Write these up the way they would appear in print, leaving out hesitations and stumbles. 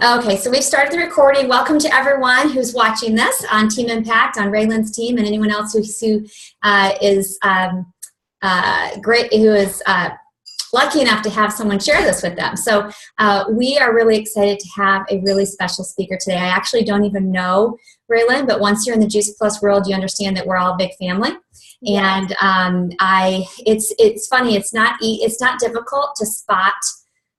Okay, so we've started the recording. Welcome to everyone who's watching this on Team Impact, on Raylyn's team, and anyone else who is great, who is lucky enough to have someone share this with them. So we are really excited to have a really special speaker today. I actually don't even know Raylyn, but once you're in the Juice Plus world, you understand that we're all a big family. Yes. And it's funny. It's not difficult to spot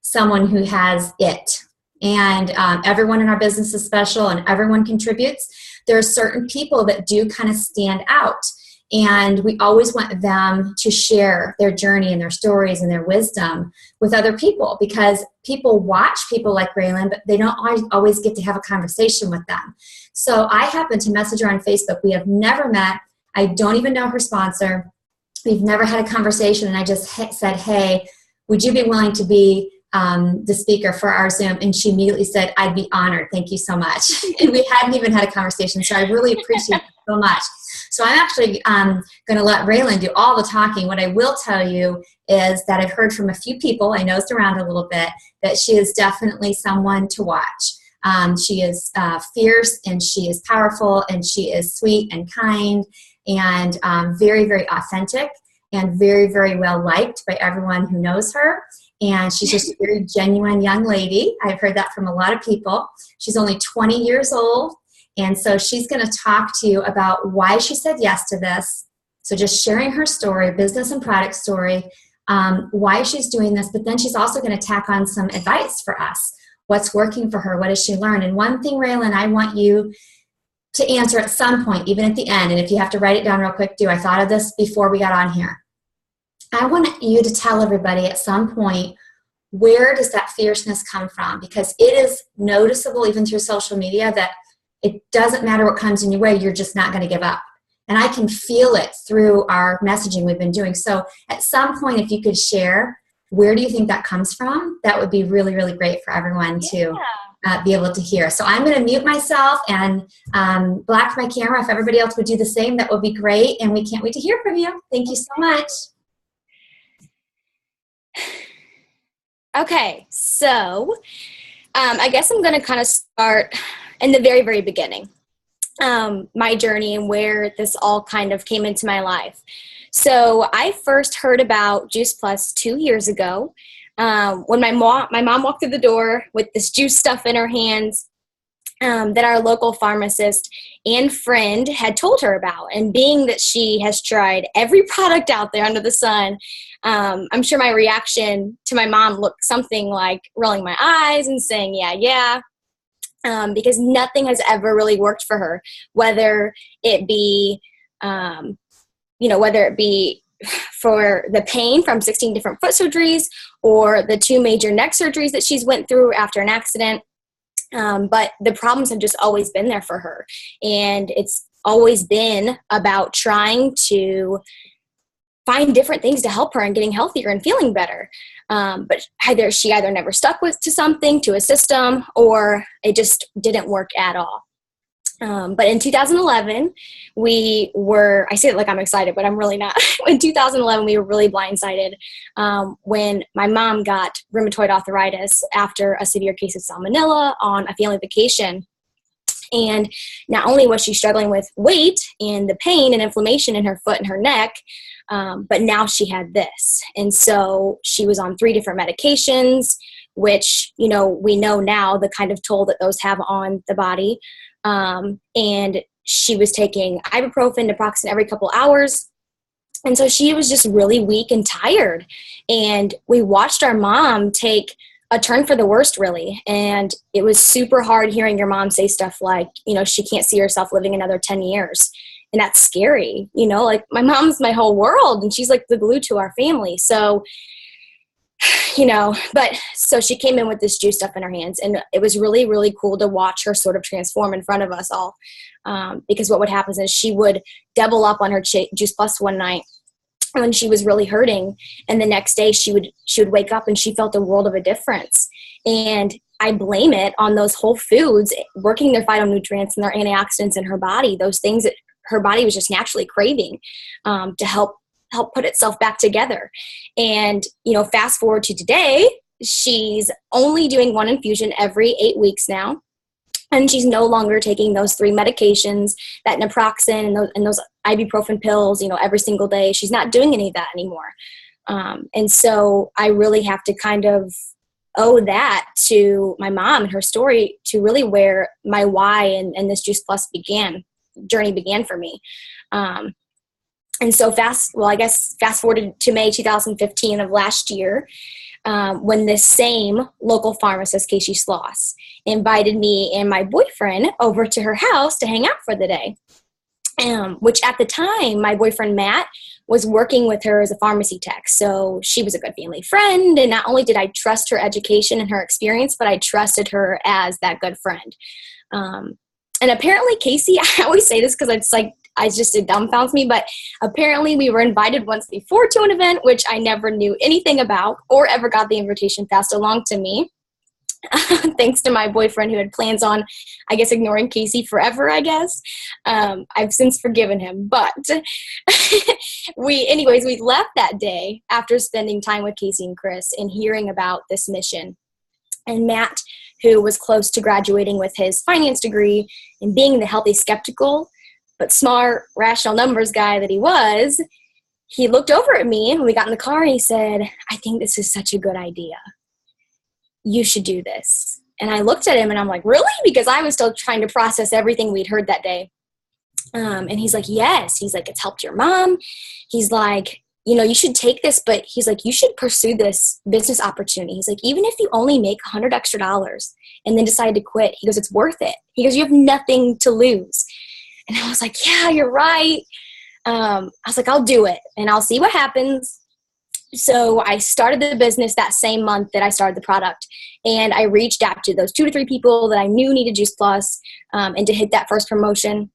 someone who has it. And everyone in our business is special and everyone contributes. There are certain people that do kind of stand out. And we always want them to share their journey and their stories and their wisdom with other people, because people watch people like Raylyn, but they don't always get to have a conversation with them. So I happened to message her on Facebook. We have never met. I don't even know her sponsor. We've never had a conversation. And I just said, hey, would you be willing to be the speaker for our Zoom? And she immediately said, I'd be honored. Thank you so much. And we hadn't even had a conversation. So I really appreciate it so much. So I'm actually going to let Raylyn do all the talking. What I will tell you is that I've heard from a few people, I nosed around a little bit, that she is definitely someone to watch. She is fierce, and she is powerful, and she is sweet and kind, and very, very authentic, and very, very well liked by everyone who knows her. And she's just a very genuine young lady. I've heard that from a lot of people. She's only 20 years old. And so she's going to talk to you about why she said yes to this. So just sharing her story, business and product story, why she's doing this. But then she's also going to tack on some advice for us. What's working for her? What has she learned? And one thing, Raylyn, I want you to answer at some point, even at the end. And if you have to write it down real quick, do. I thought of this before we got on here. I want you to tell everybody at some point, where does that fierceness come from? Because it is noticeable even through social media that it doesn't matter what comes in your way, you're just not going to give up. And I can feel it through our messaging we've been doing. So at some point, if you could share, where do you think that comes from? That would be really, really great for everyone to be able to hear. So I'm going to mute myself and black my camera. If everybody else would do the same, that would be great. And we can't wait to hear from you. Thank you so much. Okay, so I guess I'm going to kind of start in the very, very beginning, my journey and where this all kind of came into my life. So I first heard about Juice Plus 2 years ago when my mom walked through the door with this juice stuff in her hands that our local pharmacist and friend had told her about. And being that she has tried every product out there under the sun, I'm sure my reaction to my mom looked something like rolling my eyes and saying, yeah, because nothing has ever really worked for her, whether it be, whether it be for the pain from 16 different foot surgeries or the 2 major neck surgeries that she's went through after an accident. But the problems have just always been there for her. And it's always been about trying to find different things to help her and getting healthier and feeling better. But she either never stuck to something, to a system, or it just didn't work at all. But in 2011, I say it like I'm excited, but I'm really not. In 2011, we were really blindsided when my mom got rheumatoid arthritis after a severe case of salmonella on a family vacation. And not only was she struggling with weight and the pain and inflammation in her foot and her neck, but now she had this. And so she was on 3 different medications, which, we know now the kind of toll that those have on the body. And she was taking ibuprofen, naproxen every couple hours. And so she was just really weak and tired. And we watched our mom take a turn for the worst, really. And it was super hard hearing your mom say stuff like, she can't see herself living another 10 years. And that's scary. Like, my mom's my whole world, and she's like the glue to our family. So, but so she came in with this juice stuff in her hands, and it was really, really cool to watch her sort of transform in front of us all. Because what would happen is she would double up on her Juice Plus one night when she was really hurting, and the next day she would wake up and she felt a world of a difference. And I blame it on those whole foods working their phytonutrients and their antioxidants in her body, those things that her body was just naturally craving, to help put itself back together. And, fast forward to today, she's only doing one infusion every 8 weeks now. And she's no longer taking those 3 medications, that naproxen and those ibuprofen pills, every single day. She's not doing any of that anymore. And so I really have to kind of owe that to my mom and her story, to really where my why and this Juice Plus journey began for me. And so fast forwarded to May 2015 of last year, when this same local pharmacist, Casey Sloss, invited me and my boyfriend over to her house to hang out for the day. Which at the time, my boyfriend, Matt, was working with her as a pharmacy tech. So she was a good family friend. And not only did I trust her education and her experience, but I trusted her as that good friend. And apparently Casey, I always say this because it dumbfounds me, but apparently we were invited once before to an event, which I never knew anything about or ever got the invitation passed along to me. Thanks to my boyfriend, who had plans on, ignoring Casey forever, I've since forgiven him. But we left that day after spending time with Casey and Chris and hearing about this mission. And Matt, who was close to graduating with his finance degree and being the healthy, skeptical, but smart, rational numbers guy that he was, he looked over at me when we got in the car and he said, "I think this is such a good idea. You should do this." And I looked at him and I'm like, "Really?" Because I was still trying to process everything we'd heard that day. And he's like, "Yes." He's like, "It's helped your mom." He's like, "You should take this," but he's like, "You should pursue this business opportunity." He's like, "Even if you only make $100 extra and then decide to quit," he goes, "it's worth it." He goes, "You have nothing to lose." And I was like, "Yeah, you're right." I was like, "I'll do it and I'll see what happens." So I started the business that same month that I started the product. And I reached out to those 2 to 3 people that I knew needed Juice Plus, and to hit that first promotion.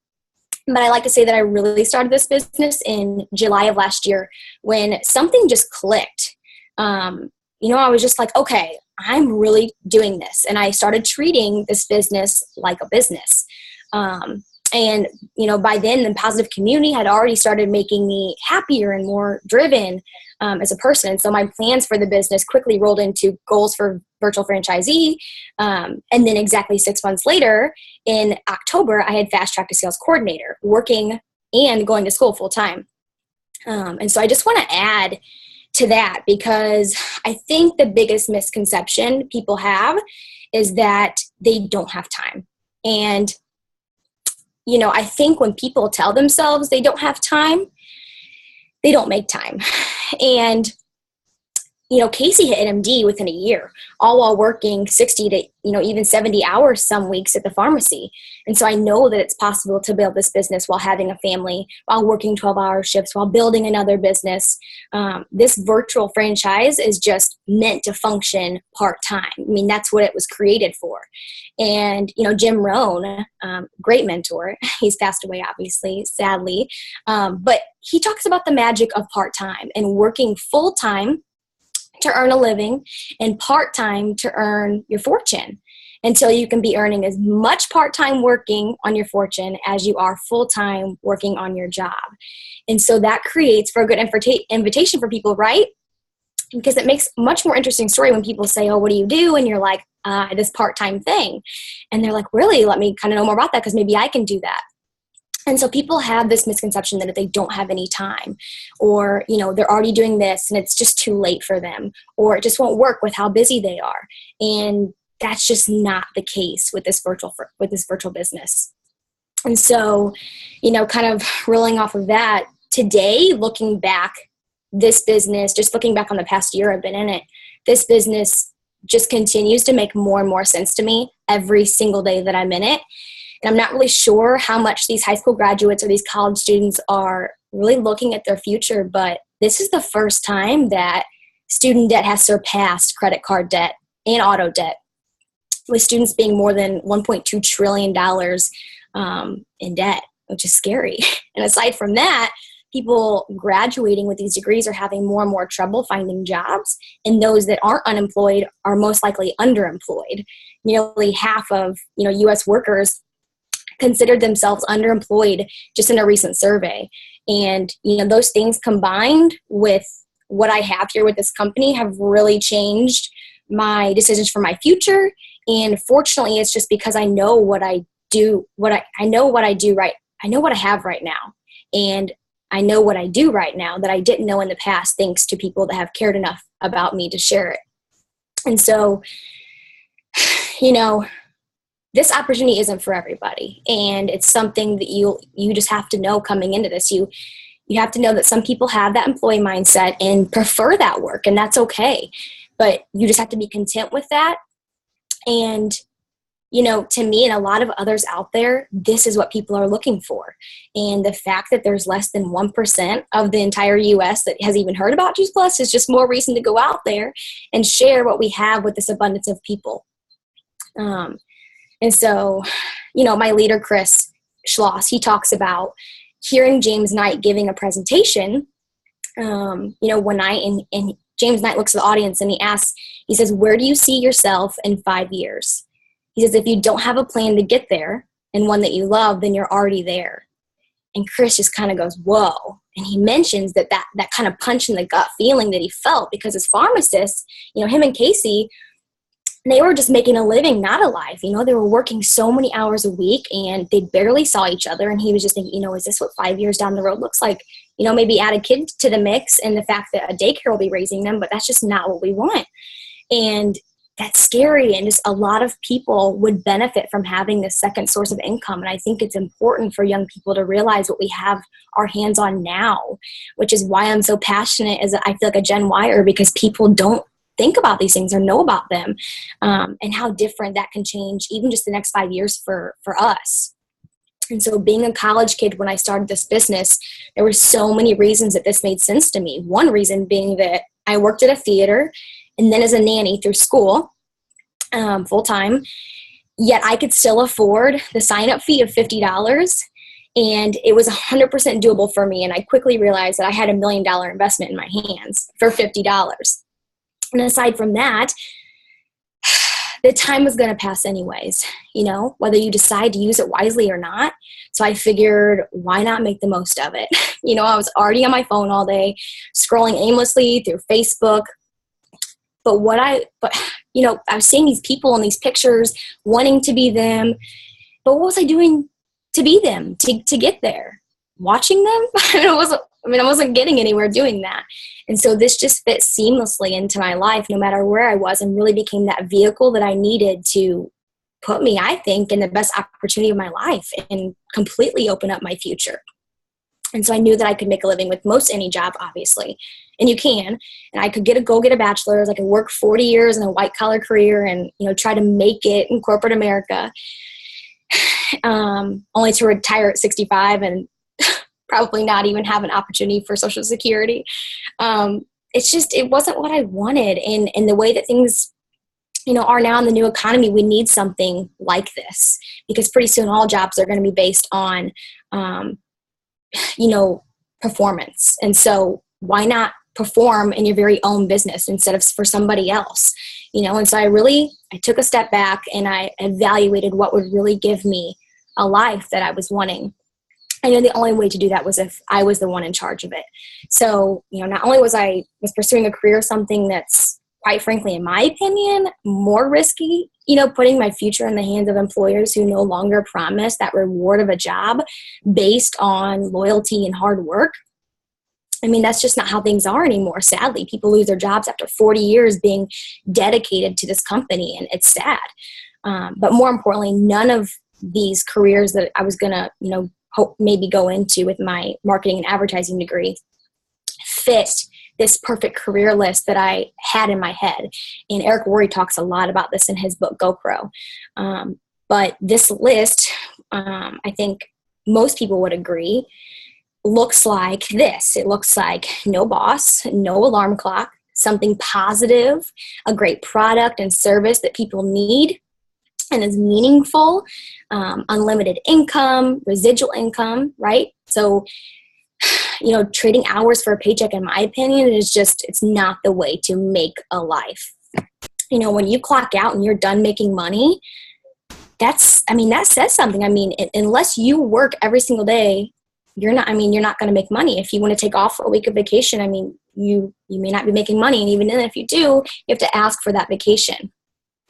But I like to say that I really started this business in July of last year when something just clicked. I was just like, okay, I'm really doing this. And I started treating this business like a business. And by then the positive community had already started making me happier and more driven as a person. So my plans for the business quickly rolled into goals for virtual franchisee. And then exactly 6 months later, in October, I had fast tracked to sales coordinator, working and going to school full time. And so I just want to add to that, because I think the biggest misconception people have is that they don't have time. And I think when people tell themselves they don't have time, they don't make time. And, Casey hit an MD within a year, all while working 60 to, even 70 hours some weeks at the pharmacy. And so I know that it's possible to build this business while having a family, while working 12-hour shifts, while building another business. This virtual franchise is just meant to function part-time. I mean, that's what it was created for. And, Jim Rohn, great mentor, he's passed away, obviously, sadly. But he talks about the magic of part-time and working full-time to earn a living and part-time to earn your fortune, until you can be earning as much part-time working on your fortune as you are full-time working on your job. And so that creates for a good invitation for people, right? Because it makes a much more interesting story when people say, "Oh, what do you do?" And you're like, "This part-time thing." And they're like, "Really? Let me kind of know more about that, because maybe I can do that." And so people have this misconception that if they don't have any time, or, they're already doing this and it's just too late for them, or it just won't work with how busy they are. And that's just not the case with this virtual business. And so, kind of rolling off of that, today, looking back, this business, just looking back on the past year I've been in it, this business just continues to make more and more sense to me every single day that I'm in it. And I'm not really sure how much these high school graduates or these college students are really looking at their future, but this is the first time that student debt has surpassed credit card debt and auto debt, with students being more than $1.2 trillion in debt, which is scary. And aside from that, people graduating with these degrees are having more and more trouble finding jobs, and those that aren't unemployed are most likely underemployed. Nearly half of U.S. workers considered themselves underemployed just in a recent survey. And, those things combined with what I have here with this company have really changed my decisions for my future. And fortunately, it's just because I know what I do, I know what I do right. I know what I have right now. And I know what I do right now that I didn't know in the past, thanks to people that have cared enough about me to share it. And so, this opportunity isn't for everybody. And it's something that you just have to know coming into this. You have to know that some people have that employee mindset and prefer that work, and that's okay. But you just have to be content with that. And, to me and a lot of others out there, this is what people are looking for. And the fact that there's less than 1% of the entire U.S. that has even heard about Juice Plus is just more reason to go out there and share what we have with this abundance of people. And so, my leader, Chris Schloss, he talks about hearing James Knight giving a presentation, and James Knight looks at the audience and he says, where do you see yourself in 5 years? He says, if you don't have a plan to get there and one that you love, then you're already there. And Chris just kind of goes, whoa. And he mentions that kind of punch in the gut feeling that he felt, because as pharmacists, him and Casey, they were just making a living, not a life. They were working so many hours a week and they barely saw each other. And he was just thinking, is this what 5 years down the road looks like? Maybe add a kid to the mix and the fact that a daycare will be raising them, but that's just not what we want. And that's scary. And just a lot of people would benefit from having this second source of income. And I think it's important for young people to realize what we have our hands on now, which is why I'm so passionate as I feel like a Gen Y-er, because people don't think about these things or know about them, and how different that can change even just the next 5 years for us. And so being a college kid when I started this business, there were so many reasons that this made sense to me. One reason being that I worked at a theater and then as a nanny through school, full time, yet I could still afford the sign-up fee of $50. And it was 100% doable for me. And I quickly realized that I had $1 million investment in my hands for $50. And aside from that, the time was going to pass anyways, whether you decide to use it wisely or not. So I figured, why not make the most of it? I was already on my phone all day, scrolling aimlessly through Facebook. But I was seeing these people in these pictures, wanting to be them. But what was I doing to be them, to get there? Watching them? I wasn't getting anywhere doing that. And so this just fit seamlessly into my life, no matter where I was, and really became that vehicle that I needed to put me, I think, in the best opportunity of my life and completely open up my future. And so I knew that I could make a living with most any job, obviously. And you can. And I could go get a bachelor's. I could work 40 years in a white-collar career and, try to make it in corporate America, only to retire at 65 and probably not even have an opportunity for Social Security. It wasn't what I wanted. And the way that things, are now in the new economy, we need something like this, because pretty soon all jobs are going to be based on, performance. And so why not perform in your very own business instead of for somebody else? And so I took a step back and I evaluated what would really give me a life that I was wanting. I knew the only way to do that was if I was the one in charge of it. So, not only was I pursuing a career, something that's, quite frankly, in my opinion, more risky, putting my future in the hands of employers who no longer promise that reward of a job based on loyalty and hard work. That's just not how things are anymore. Sadly, people lose their jobs after 40 years being dedicated to this company, and it's sad. But more importantly, none of these careers that I was going to, hope maybe go into with my marketing and advertising degree fit this perfect career list that I had in my head. And Eric Worre talks a lot about this in his book, GoPro. But this list, I think most people would agree, looks like this. It looks like no boss, no alarm clock, something positive, a great product and service that people need and is meaningful, unlimited income, residual income, right? So, trading hours for a paycheck, in my opinion, it's not the way to make a life. When you clock out and you're done making money, that says something. Unless you work every single day you're not going to make money. If you want to take off a week of vacation, I mean, you may not be making money. And even then, if you do, you have to ask for that vacation.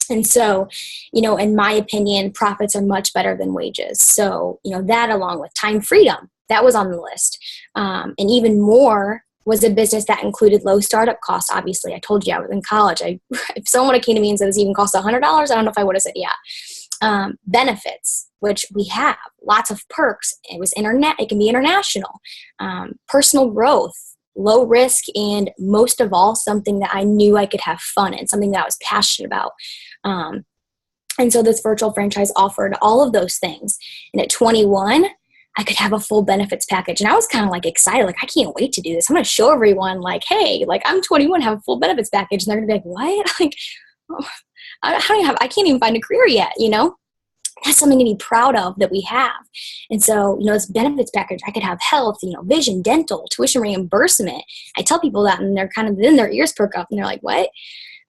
And so, in my opinion, profits are much better than wages. So, that along with time freedom, that was on the list. And even more was a business that included low startup costs. Obviously, I told you I was in college. If someone would have came to me and said this even costs $100, I don't know if I would have said yeah. Benefits, which we have, lots of perks. It was it can be international, personal growth, low risk, and most of all, something that I knew I could have fun in, something that I was passionate about. And so this virtual franchise offered all of those things. And at 21, I could have a full benefits package. And I was kind of like excited, like, I can't wait to do this. I'm going to show everyone, like, hey, like, I'm 21, have a full benefits package. And they're going to be like, what? Like, oh, I can't even find a career yet, That's something to be proud of that we have. And so, this benefits package, I could have health, vision, dental, tuition reimbursement. I tell people that, and they're kind of, then their ears perk up and they're like, what?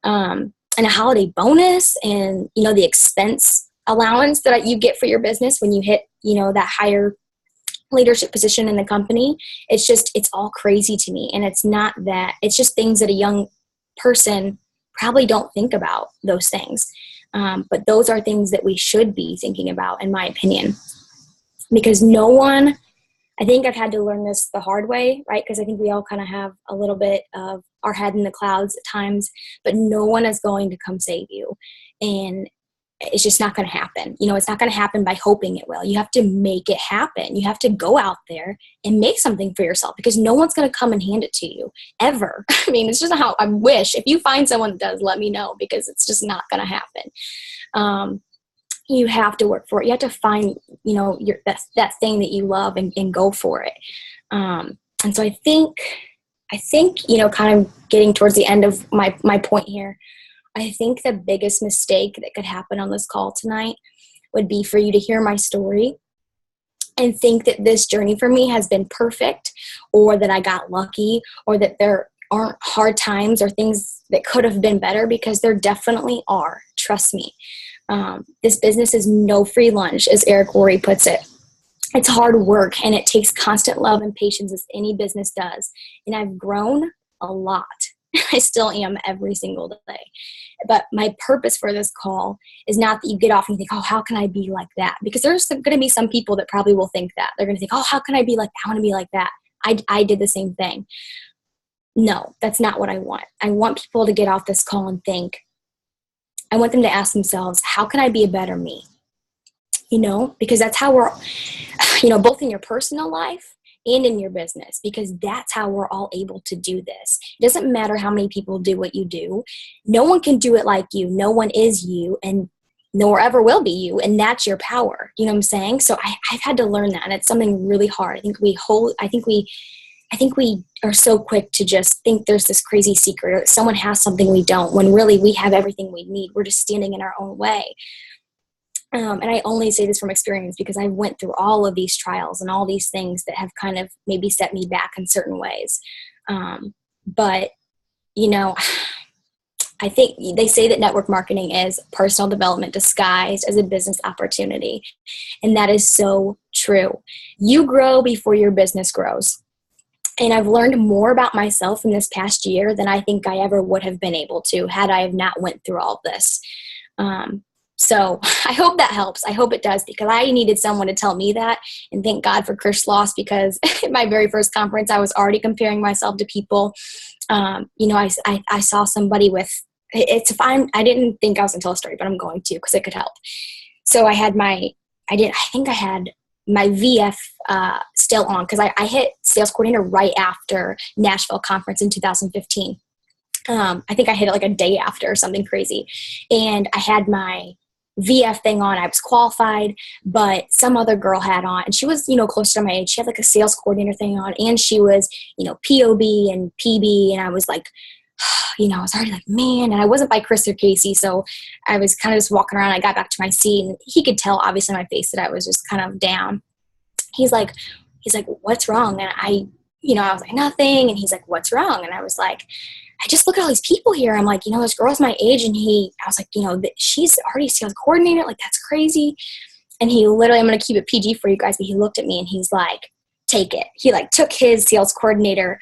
And a holiday bonus, and, the expense allowance that you get for your business when you hit, that higher leadership position in the company. It's all crazy to me. And it's not that, it's just things that a young person probably don't think about, those things. But those are things that we should be thinking about, in my opinion, because I think I've had to learn this the hard way, right? Because I think we all kind of have a little bit of our head in the clouds at times, but no one is going to come save you. And it's just not going to happen. It's not going to happen by hoping it will. You have to make it happen. You have to go out there and make something for yourself, because no one's going to come and hand it to you ever. I mean, it's just how I wish. If you find someone that does, let me know, because it's just not going to happen. You have to work for it. You have to find, that thing that you love and go for it. And so I think, kind of getting towards the end of my point here, I think the biggest mistake that could happen on this call tonight would be for you to hear my story and think that this journey for me has been perfect, or that I got lucky, or that there aren't hard times or things that could have been better, because there definitely are. Trust me. This business is no free lunch, as Eric Worre puts it. It's hard work, and it takes constant love and patience, as any business does. And I've grown a lot. I still am every single day. But my purpose for this call is not that you get off and you think, oh, how can I be like that? Because there's going to be some people that probably will think that. They're going to think, oh, how can I be like that? I want to be like that. I did the same thing. No, that's not what I want. I want people to get off this call and think, I want them to ask themselves, how can I be a better me? Because that's how we're, both in your personal life and in your business, because that's how we're all able to do this. It doesn't matter how many people do what you do. No one can do it like you. No one is you, and nor ever will be you. And that's your power. You know what I'm saying? So I've had to learn that. And it's something really hard. I think we are so quick to just think there's this crazy secret, or that someone has something we don't, when really we have everything we need. We're just standing in our own way. And I only say this from experience, because I went through all of these trials and all these things that have kind of maybe set me back in certain ways. But, I think they say that network marketing is personal development disguised as a business opportunity. And that is so true. You grow before your business grows. And I've learned more about myself in this past year than I think I ever would have been able to had I have not went through all of this. So I hope that helps. I hope it does, because I needed someone to tell me that. And thank God for Chris Sloss, because at my very first conference, I was already comparing myself to people. I saw somebody with, it's fine. I didn't think I was going to tell a story, but I'm going to, because it could help. So I had my VF still on, because I hit sales coordinator right after Nashville conference in 2015. I think I hit it like a day after, or something crazy. And I had my VF thing on. I was qualified, but some other girl had on, and she was, closer to my age. She had like a sales coordinator thing on, and she was, POB and PB. And I was like, I was already like, man, and I wasn't by Chris or Casey. So I was kind of just walking around. I got back to my seat, and he could tell obviously on my face that I was just kind of down. He's like, what's wrong? And I was like, nothing. And he's like, what's wrong? And I was like, I just look at all these people here. I'm like, this girl's my age. And I was like, she's already a sales coordinator. Like, that's crazy. And he literally, I'm going to keep it PG for you guys, but he looked at me and he's like, take it. He like took his sales coordinator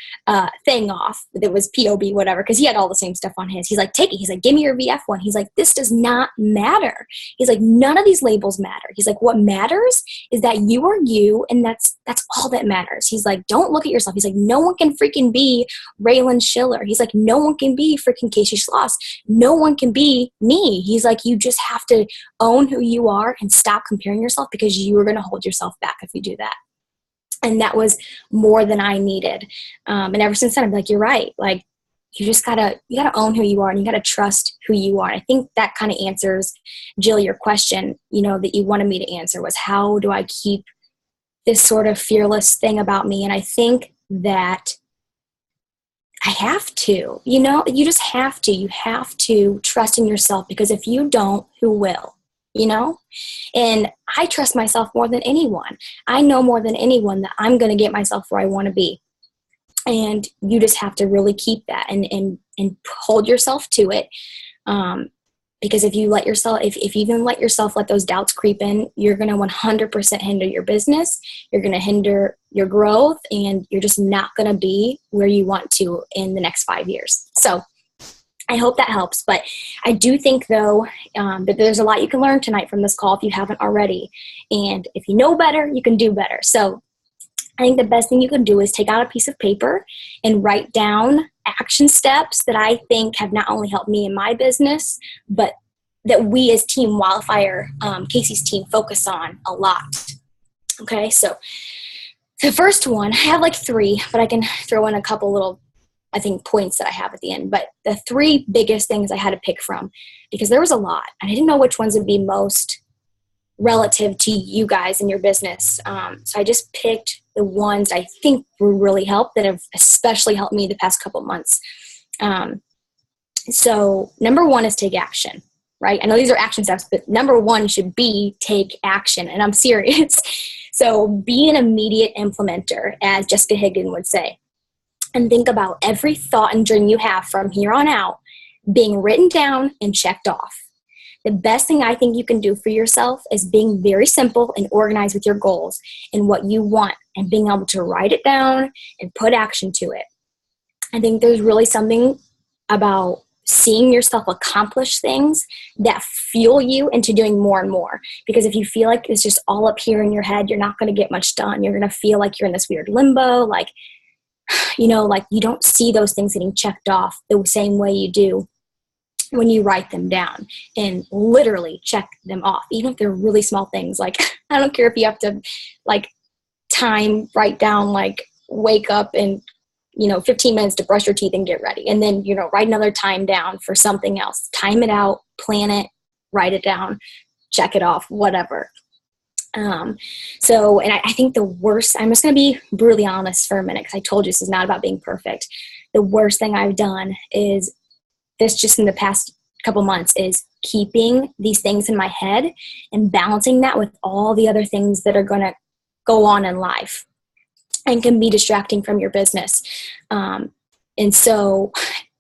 thing off that was POB, whatever, because he had all the same stuff on his. He's like, take it. He's like, give me your VF one. He's like, this does not matter. He's like, none of these labels matter. He's like, what matters is that you are you, and that's all that matters. He's like, don't look at yourself. He's like, no one can freaking be Raylyn Schiller. He's like, no one can be freaking Casey Schloss. No one can be me. He's like, you just have to own who you are and stop comparing yourself, because you are going to hold yourself back if you do that. And that was more than I needed. And ever since then, I'm like, you're right. Like, you gotta own who you are, and you gotta trust who you are. And I think that kind of answers, Jill, your question, that you wanted me to answer, was how do I keep this sort of fearless thing about me? And I think that I have to, you just have to. You have to trust in yourself, because if you don't, who will? And I trust myself more than anyone. I know more than anyone that I'm going to get myself where I want to be. And you just have to really keep that and hold yourself to it. Because if you even let yourself let those doubts creep in, you're going to 100% hinder your business. You're going to hinder your growth, and you're just not going to be where you want to in the next 5 years. So I hope that helps. But I do think, though, that there's a lot you can learn tonight from this call if you haven't already. And if you know better, you can do better. So I think the best thing you can do is take out a piece of paper and write down action steps that I think have not only helped me in my business, but that we as Team Wildfire, Casey's team, focus on a lot. Okay, so the first one, I have like 3, but I can throw in a couple little, I think, points that I have at the end. But the 3 biggest things I had to pick from, because there was a lot, and I didn't know which ones would be most relative to you guys and your business. So I just picked the ones I think will really help, that have especially helped me the past couple months. So number 1 is take action, right? I know these are action steps, but number 1 should be take action. And I'm serious. So be an immediate implementer, as Jessica Higdon would say. And think about every thought and dream you have from here on out being written down and checked off. The best thing I think you can do for yourself is being very simple and organized with your goals and what you want, and being able to write it down and put action to it. I think there's really something about seeing yourself accomplish things that fuel you into doing more and more. Because if you feel like it's just all up here in your head, you're not going to get much done. You're going to feel like you're in this weird limbo, like you don't see those things getting checked off the same way you do when you write them down and literally check them off, even if they're really small things. Like, I don't care if you have to write down, wake up and, 15 minutes to brush your teeth and get ready. And then, write another time down for something else. Time it out, plan it, write it down, check it off, whatever. And I think the worst, I'm just going to be brutally honest for a minute, because I told you this is not about being perfect. The worst thing I've done is this, just in the past couple months, is keeping these things in my head and balancing that with all the other things that are going to go on in life and can be distracting from your business. And so,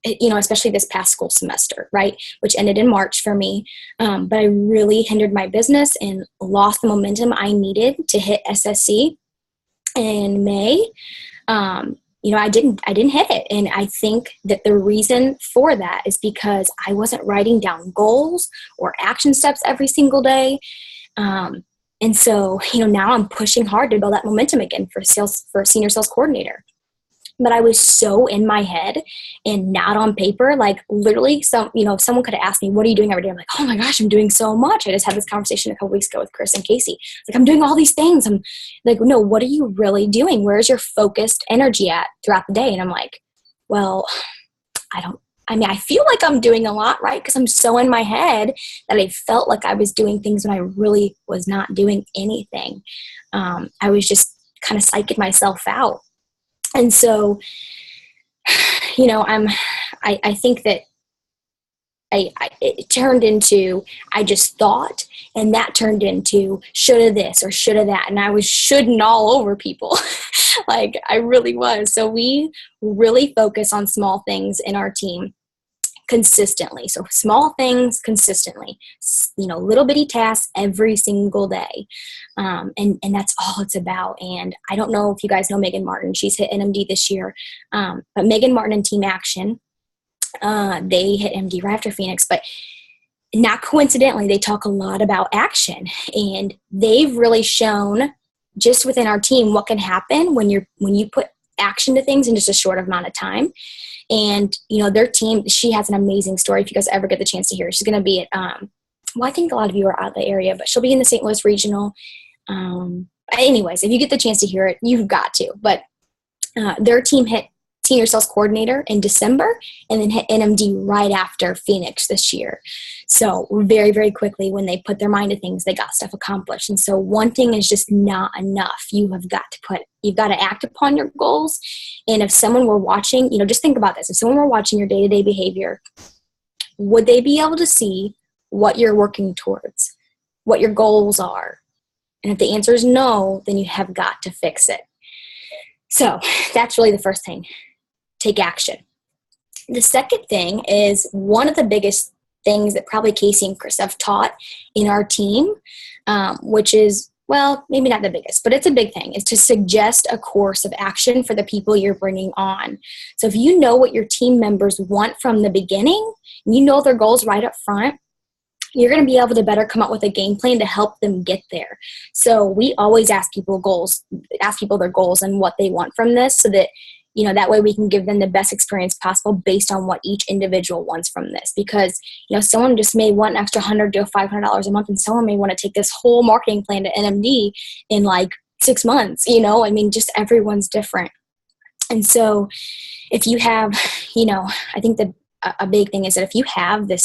especially this past school semester, right, which ended in March for me. But I really hindered my business and lost the momentum I needed to hit SSC in May. I didn't hit it. And I think that the reason for that is because I wasn't writing down goals or action steps every single day. And so, now I'm pushing hard to build that momentum again for a senior sales coordinator. But I was so in my head and not on paper. Like, literally, if someone could have asked me, what are you doing every day? I'm like, oh my gosh, I'm doing so much. I just had this conversation a couple weeks ago with Chris and Casey. Like, I'm doing all these things. I'm like, no, what are you really doing? Where's your focused energy at throughout the day? And I'm like, well, I feel like I'm doing a lot, right? Because I'm so in my head that I felt like I was doing things when I really was not doing anything. I was just kind of psyching myself out. And so, I think that it turned into, I just thought, and that turned into shoulda this or shoulda that. And I was shoulding all over people. Like, I really was. So we really focus on small things in our team. consistently. So small things consistently, little bitty tasks every single day. And that's all it's about. And I don't know if you guys know Megan Martin. She's hit NMD this year. But Megan Martin and Team Action, they hit MD right after Phoenix, but not coincidentally, they talk a lot about action, and they've really shown just within our team what can happen when you put action to things in just a short amount of time. And, their team, she has an amazing story. If you guys ever get the chance to hear, she's going to be at, I think a lot of you are out of the area, but she'll be in the St. Louis regional. Anyways, if you get the chance to hear it, you've got to, but, their team hit senior sales coordinator in December and then hit NMD right after Phoenix this year. So very, very quickly, when they put their mind to things, they got stuff accomplished. And so one thing is just not enough. You've got to act upon your goals. And if someone were watching, just think about this. If someone were watching your day-to-day behavior, would they be able to see what you're working towards, what your goals are? And if the answer is no, then you have got to fix it. So that's really the first thing. Take action. The second thing is one of the biggest things that probably Casey and Chris have taught in our team, which is, well, maybe not the biggest, but it's a big thing, is to suggest a course of action for the people you're bringing on. So if you know what your team members want from the beginning, and you know their goals right up front, you're going to be able to better come up with a game plan to help them get there. So we always ask people their goals and what they want from this, so that that way we can give them the best experience possible based on what each individual wants from this. Because, someone just may want an extra $100 to $500 a month, and someone may want to take this whole marketing plan to NMD in like 6 months, just everyone's different. And so if you have, I think that a big thing is that if you have the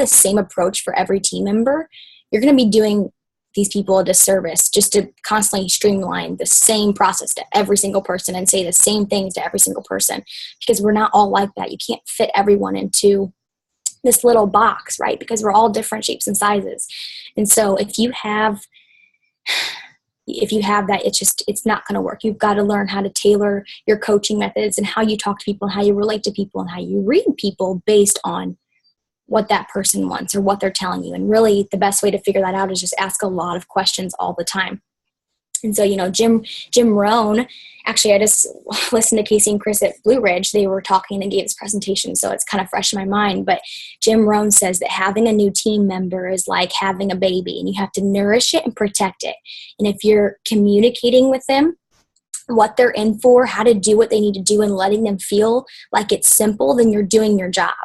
same approach for every team member, you're going to be doing these people a disservice just to constantly streamline the same process to every single person and say the same things to every single person, because we're not all like that. You can't fit everyone into this little box, right? Because we're all different shapes and sizes. And so if you have that, it's not going to work. You've got to learn how to tailor your coaching methods and how you talk to people and how you relate to people and how you read people based on what that person wants or what they're telling you. And really the best way to figure that out is just ask a lot of questions all the time. And so, Jim Rohn, actually I just listened to Casey and Chris at Blue Ridge. They were talking and gave this presentation, so it's kind of fresh in my mind. But Jim Rohn says that having a new team member is like having a baby, and you have to nourish it and protect it. And if you're communicating with them what they're in for, how to do what they need to do, and letting them feel like it's simple, then you're doing your job.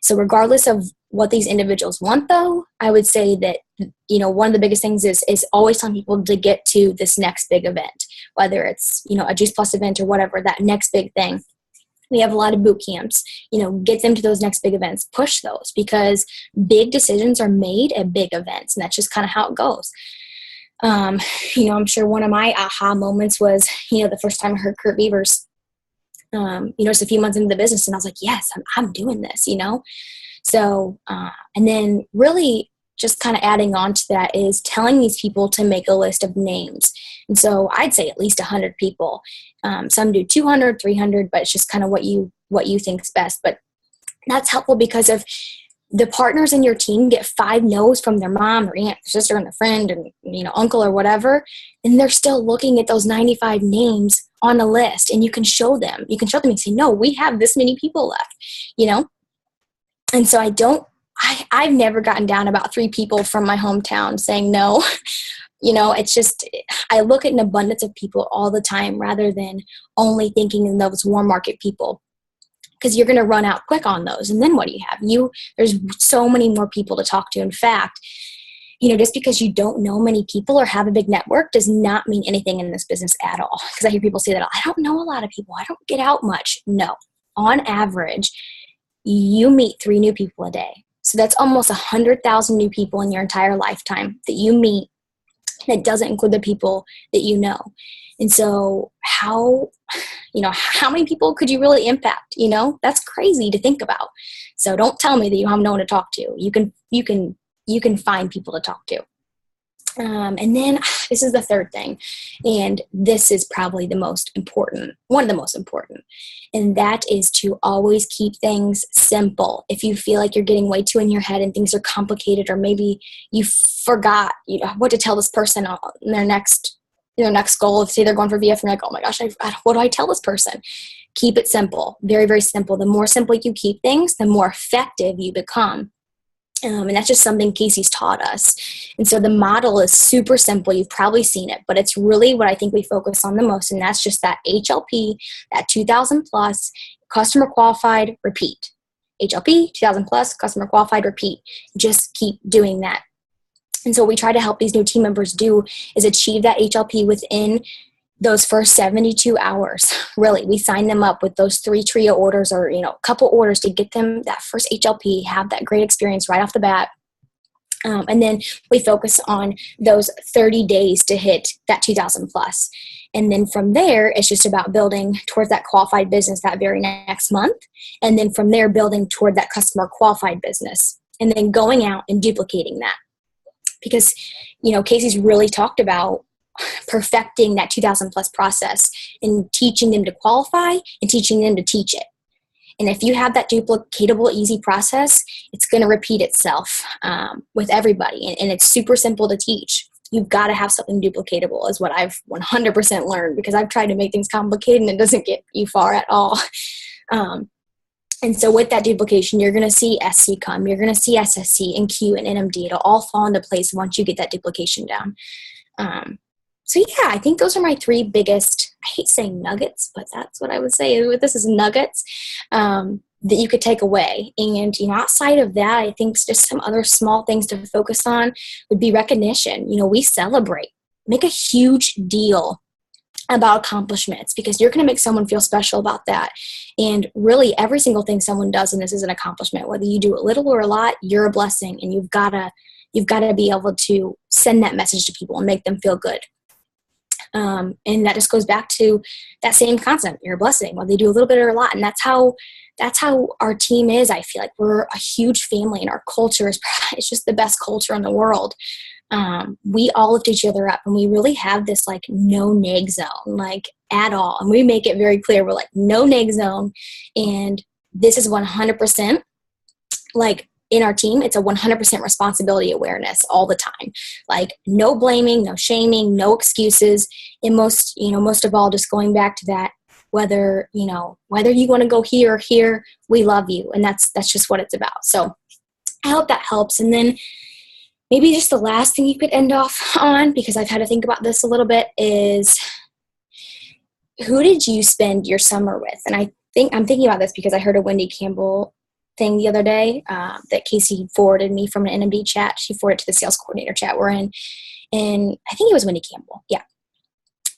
So regardless of what these individuals want, though, I would say that, one of the biggest things is always telling people to get to this next big event, whether it's, a Juice Plus event or whatever, that next big thing. We have a lot of boot camps, get them to those next big events, push those, because big decisions are made at big events, and that's just kind of how it goes. I'm sure one of my aha moments was, the first time I heard Kurt Beavers, just a few months into the business, and I was like, yes, I'm doing this, So, and then really just kind of adding on to that is telling these people to make a list of names. And so I'd say at least 100 people. Some do 200, 300, but it's just kind of what you think's best. But that's helpful, because if the partners in your team get 5 no's from their mom or aunt, or sister, and a friend, and uncle or whatever, and they're still looking at those 95 names on a list, and you can show them and say, no, we have this many people left, And so I've never gotten down about 3 people from my hometown saying no. It's just, I look at an abundance of people all the time rather than only thinking in those warm market people, because you're going to run out quick on those. And then what do you have? There's so many more people to talk to. In fact, just because you don't know many people or have a big network does not mean anything in this business at all. Because I hear people say that, I don't know a lot of people, I don't get out much. No, on average, you meet 3 new people a day. So that's almost 100,000 new people in your entire lifetime that you meet. That doesn't include the people that you know. And so how many people could you really impact? That's crazy to think about. So don't tell me that you have no one to talk to. You can find people to talk to. And then this is the third thing, and this is probably the most important, one of the most important, and that is to always keep things simple. If you feel like you're getting way too in your head and things are complicated, or maybe you forgot what to tell this person on their next goal, if say they're going for VF and you're like, oh my gosh, what do I tell this person? Keep it simple, very, very simple. The more simple you keep things, the more effective you become. And that's just something Casey's taught us. And so the model is super simple. You've probably seen it, but it's really what I think we focus on the most. And that's just that HLP, that 2,000 plus, customer qualified, repeat. HLP, 2,000 plus, customer qualified, repeat. Just keep doing that. And so what we try to help these new team members do is achieve that HLP within those first 72 hours. Really, we sign them up with those 3 trio orders, or a couple orders to get them that first HLP, have that great experience right off the bat. And then we focus on those 30 days to hit that 2,000 plus. And then from there, it's just about building towards that qualified business that very next month. And then from there, building toward that customer qualified business, and then going out and duplicating that. Because, Casey's really talked about perfecting that 2,000 plus process and teaching them to qualify and teaching them to teach it. And if you have that duplicatable, easy process, it's going to repeat itself with everybody. And it's super simple to teach. You've got to have something duplicatable is what I've 100% learned, because I've tried to make things complicated and it doesn't get you far at all. And so with that duplication, you're going to see SC come, you're going to see SSC and Q and NMD. It'll all fall into place once you get that duplication down. So yeah, I think those are my 3 biggest, I hate saying nuggets, but that's what I would say. This is nuggets that you could take away. And, outside of that, I think just some other small things to focus on would be recognition. We celebrate, make a huge deal about accomplishments, because you're going to make someone feel special about that. And really every single thing someone does in this is an accomplishment. Whether you do a little or a lot, you're a blessing, and you've got to be able to send that message to people and make them feel good. And that just goes back to that same concept. You're a blessing, whether you do a little bit or a lot. And that's how our team is. I feel like we're a huge family, and our culture it's just the best culture in the world. We all lift each other up, and we really have this no neg zone, at all. And we make it very clear. We're no neg zone. And this is 100% in our team, it's a 100% responsibility awareness all the time. No blaming, no shaming, no excuses. And most of all, just going back to that, whether you want to go here or here, we love you. And that's just what it's about. So I hope that helps. And then maybe just the last thing you could end off on, because I've had to think about this a little bit, is who did you spend your summer with? And I'm thinking about this because I heard a Wendy Campbell thing the other day that Casey forwarded me from an NMD chat. She forwarded to the sales coordinator chat we're in. And I think it was Wendy Campbell. Yeah.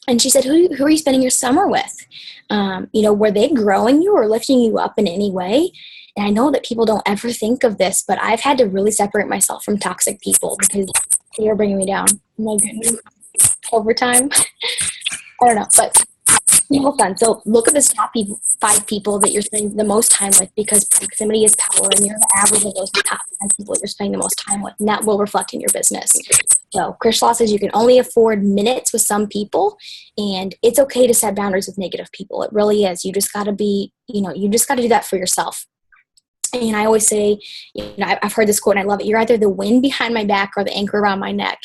And she said, who are you spending your summer with? Were they growing you or lifting you up in any way? And I know that people don't ever think of this, but I've had to really separate myself from toxic people because they are bringing me down. Oh my goodness. Over time. I don't know, but well fun. So look at the top 5 people that you're spending the most time with, because proximity is power, and you're the average of those top 5 people you're spending the most time with, and that will reflect in your business. So Chris Law says you can only afford minutes with some people, and it's okay to set boundaries with negative people. It really is. You just got to you just got to do that for yourself. And I always say, I've heard this quote and I love it. You're either the wind behind my back or the anchor around my neck.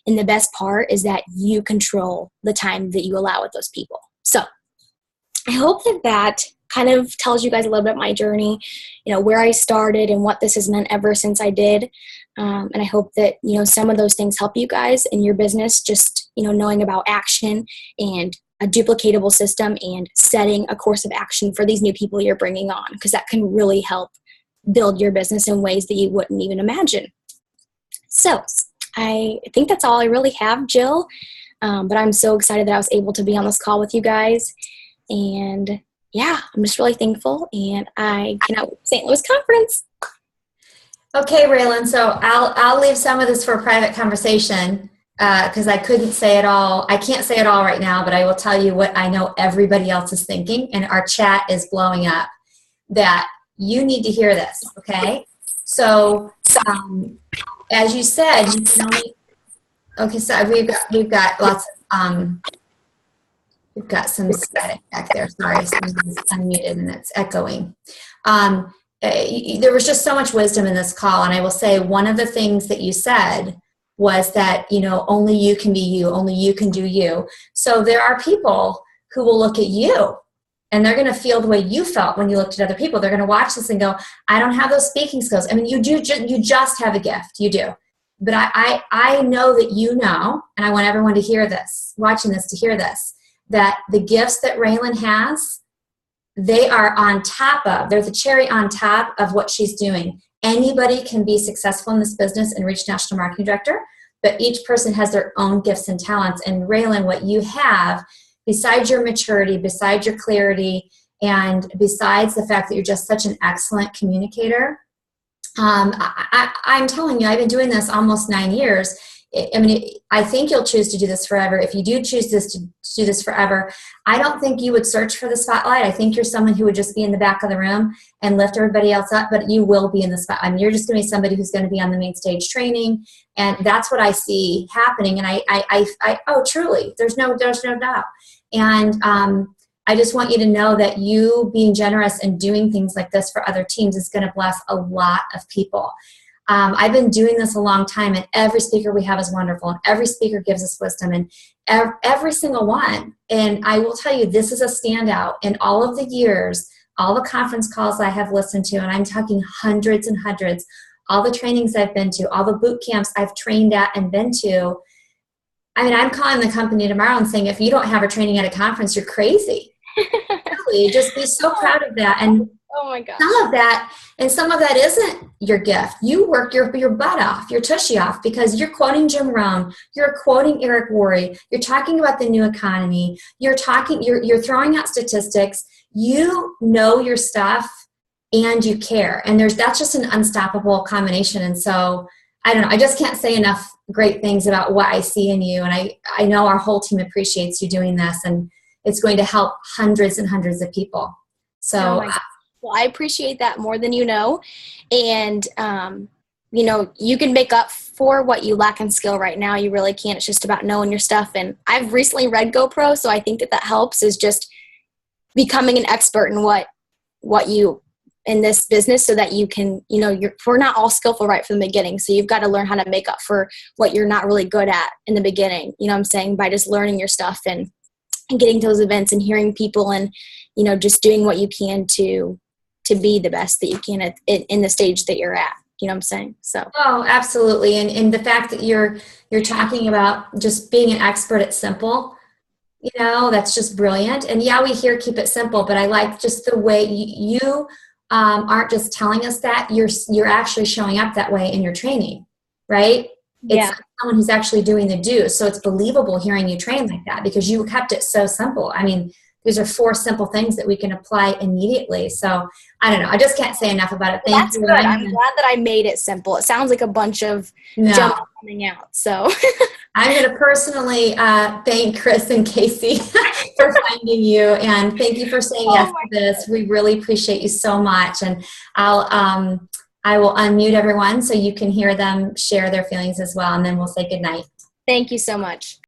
And the best part is that you control the time that you allow with those people. So I hope that kind of tells you guys a little bit about my journey, where I started and what this has meant ever since I did. And I hope that, some of those things help you guys in your business, just, knowing about action and a duplicatable system and setting a course of action for these new people you're bringing on, because that can really help build your business in ways that you wouldn't even imagine. So I think that's all I really have, Jill. But I'm so excited that I was able to be on this call with you guys. And yeah, I'm just really thankful. And I cannot wait for St. Louis conference. Okay, Raylyn. So I'll leave some of this for a private conversation because I couldn't say it all. I can't say it all right now, but I will tell you what I know everybody else is thinking. And our chat is blowing up that you need to hear this. Okay. So as you said, you can only Okay, so we've got lots of we've got some static back there. Sorry, someone's unmuted and it's echoing. There was just so much wisdom in this call, and I will say one of the things that you said was that, you know, only you can be you, only you can do you. So there are people who will look at you and they're going to feel the way you felt when you looked at other people. They're going to watch this and go, I don't have those speaking skills. I mean, you just have a gift. You do. But I know that you know, and I want everyone to hear this, watching this to hear this, that the gifts that Raylyn has, they are on top of, they're the cherry on top of what she's doing. Anybody can be successful in this business and reach national marketing director, but each person has their own gifts and talents. And Raylyn, what you have, besides your maturity, besides your clarity, and besides the fact that you're just such an excellent communicator, I'm telling you, I've been doing this almost 9 years. I mean, I think you'll choose to do this forever. If you do choose to do this forever, I don't think you would search for the spotlight. I think you're someone who would just be in the back of the room and lift everybody else up, but you will be in the spotlight. I mean, you're just going to be somebody who's going to be on the main stage training, and that's what I see happening. And oh, truly, there's no doubt. And I just want you to know that you being generous and doing things like this for other teams is going to bless a lot of people. I've been doing this a long time, and every speaker we have is wonderful, and every speaker gives us wisdom, and every single one. And I will tell you, this is a standout in all of the years, all the conference calls I have listened to, and I'm talking hundreds and hundreds, all the trainings I've been to, all the boot camps I've trained at and been to. I mean, I'm calling the company tomorrow and saying, if you don't have a training at a conference, you're crazy. Really, just be so proud of that. And oh my gosh. Some of that isn't your gift. You work your butt off, your tushy off, because you're quoting Jim Rohn, you're quoting Eric Worre, you're talking about the new economy, you're throwing out statistics, you know your stuff, and you care. And that's just an unstoppable combination. And so, I don't know, I just can't say enough great things about what I see in you. And I know our whole team appreciates you doing this, and it's going to help hundreds and hundreds of people. So, well, I appreciate that more than you know. And, you know, you can make up for what you lack in skill right now. You really can. It's just about knowing your stuff. And I've recently read GoPro, so I think that helps, is just becoming an expert in what you in this business, so that you can, you know, we're not all skillful right from the beginning. So you've got to learn how to make up for what you're not really good at in the beginning. You know what I'm saying? By just learning your stuff and getting to those events and hearing people, and, you know, just doing what you can to be the best that you can in the stage that you're at. You know what I'm saying? So. Oh, absolutely. And the fact that you're talking about just being an expert at simple, you know, that's just brilliant. And yeah, we hear keep it simple, but I like just the way you aren't just telling us that, you're actually showing up that way in your training, right? Yeah. It's someone who's actually doing the do. So it's believable hearing you train like that, because you kept it so simple. I mean, these are 4 simple things that we can apply immediately. So I don't know. I just can't say enough about it. That's good. I'm glad that I made it simple. It sounds like a bunch of junk coming out. So I'm going to personally thank Chris and Casey for finding you, and thank you for saying yes to this. We really appreciate you so much. And I will unmute everyone so you can hear them share their feelings as well, and then we'll say goodnight. Thank you so much.